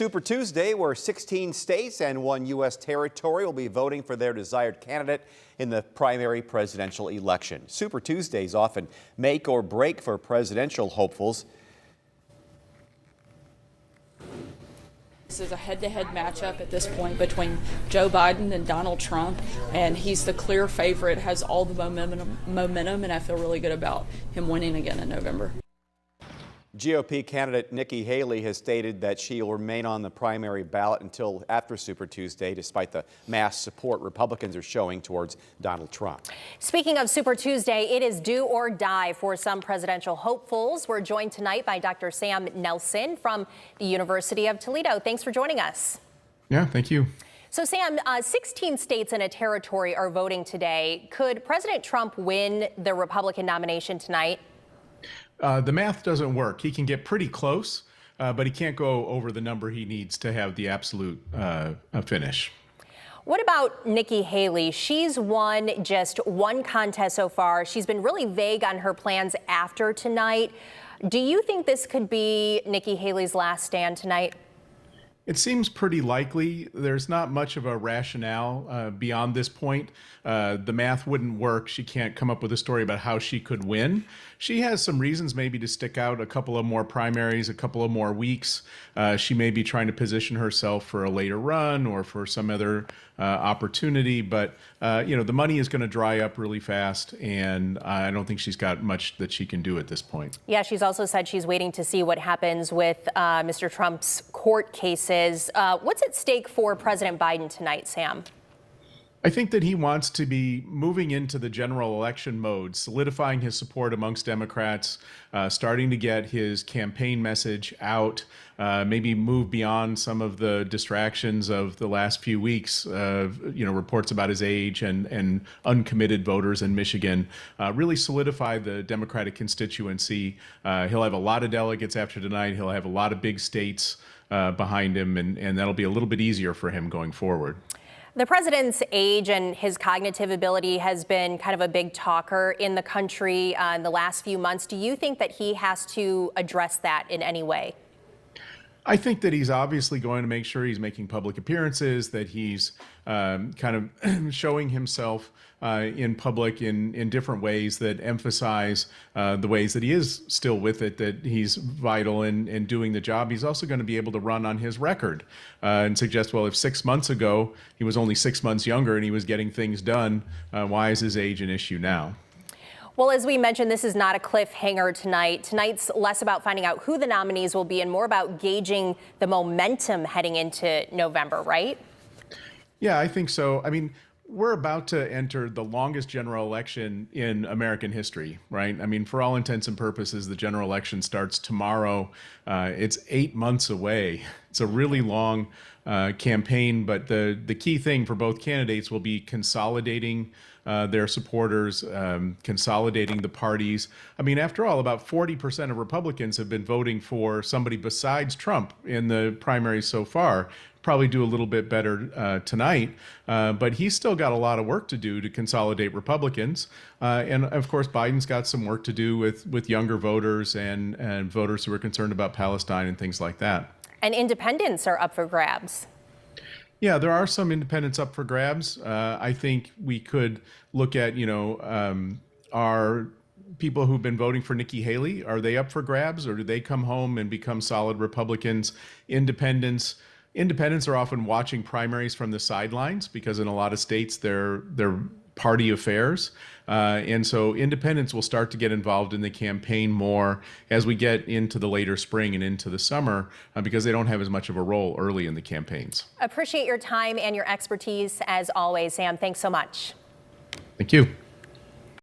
Super Tuesday, where 16 states and one U.S. territory will be voting for their desired candidate in the primary presidential election. Super Tuesdays often make or break for presidential hopefuls. This is a head-to-head matchup at this point between Joe Biden and Donald Trump, and he's the clear favorite, has all the momentum, and I feel really good about him winning again in November. GOP candidate Nikki Haley has stated that she will remain on the primary ballot until after Super Tuesday, despite the mass support Republicans are showing towards Donald Trump. Speaking of Super Tuesday, it is do or die for some presidential hopefuls. We're joined tonight by Dr. Sam Nelson from the University of Toledo. Thanks for joining us. Yeah, thank you. So, Sam, 16 states and a territory are voting today. Could President Trump win the Republican nomination tonight? The math doesn't work. He can get pretty close, but he can't go over the number he needs to have the absolute finish. What about Nikki Haley? She's won just one contest so far. She's been really vague on her plans after tonight. Do you think this could be Nikki Haley's last stand tonight? It seems pretty likely. There's not much of a rationale beyond this point. The math wouldn't work. She can't come up with a story about how she could win. She has some reasons maybe to stick out a couple of more primaries, a couple of more weeks. She may be trying to position herself for a later run or for some other opportunity. But, the money is going to dry up really fast, and I don't think she's got much that she can do at this point. Yeah, she's also said she's waiting to see what happens with Mr. Trump's court cases. What's at stake for President Biden tonight, Sam? I think that he wants to be moving into the general election mode, solidifying his support amongst Democrats, starting to get his campaign message out, maybe move beyond some of the distractions of the last few weeks, reports about his age and uncommitted voters in Michigan, really solidify the Democratic constituency. He'll have a lot of delegates after tonight. He'll have a lot of big states behind him, and that'll be a little bit easier for him going forward. The president's age and his cognitive ability has been kind of a big talker in the country in the last few months. Do you think that he has to address that in any way? I think that he's obviously going to make sure he's making public appearances, that he's kind of showing himself in public in different ways that emphasize the ways that he is still with it, that he's vital in doing the job. He's also going to be able to run on his record and suggest, well, if 6 months ago he was only 6 months younger and he was getting things done, why is his age an issue now? Well, as we mentioned, this is not a cliffhanger tonight. Tonight's less about finding out who the nominees will be and more about gauging the momentum heading into November, right? Yeah, I think so. I mean, we're about to enter the longest general election in American history, right? I mean, for all intents and purposes, the general election starts tomorrow. It's 8 months away. It's a really long campaign, but the key thing for both candidates will be consolidating their supporters, consolidating the parties. I mean, after all, about 40% of Republicans have been voting for somebody besides Trump in the primaries so far. Probably do a little bit better tonight, but he's still got a lot of work to do to consolidate Republicans. And of course, Biden's got some work to do with younger voters and voters who are concerned about Palestine and things like that. And independents are up for grabs. Yeah, there are some independents up for grabs. I think we could look at, are people who've been voting for Nikki Haley, are they up for grabs, or do they come home and become solid Republicans? Independents are often watching primaries from the sidelines because in a lot of states they're party affairs. And so independents will start to get involved in the campaign more as we get into the later spring and into the summer because they don't have as much of a role early in the campaigns. Appreciate your time and your expertise as always, Sam. Thanks so much. Thank you.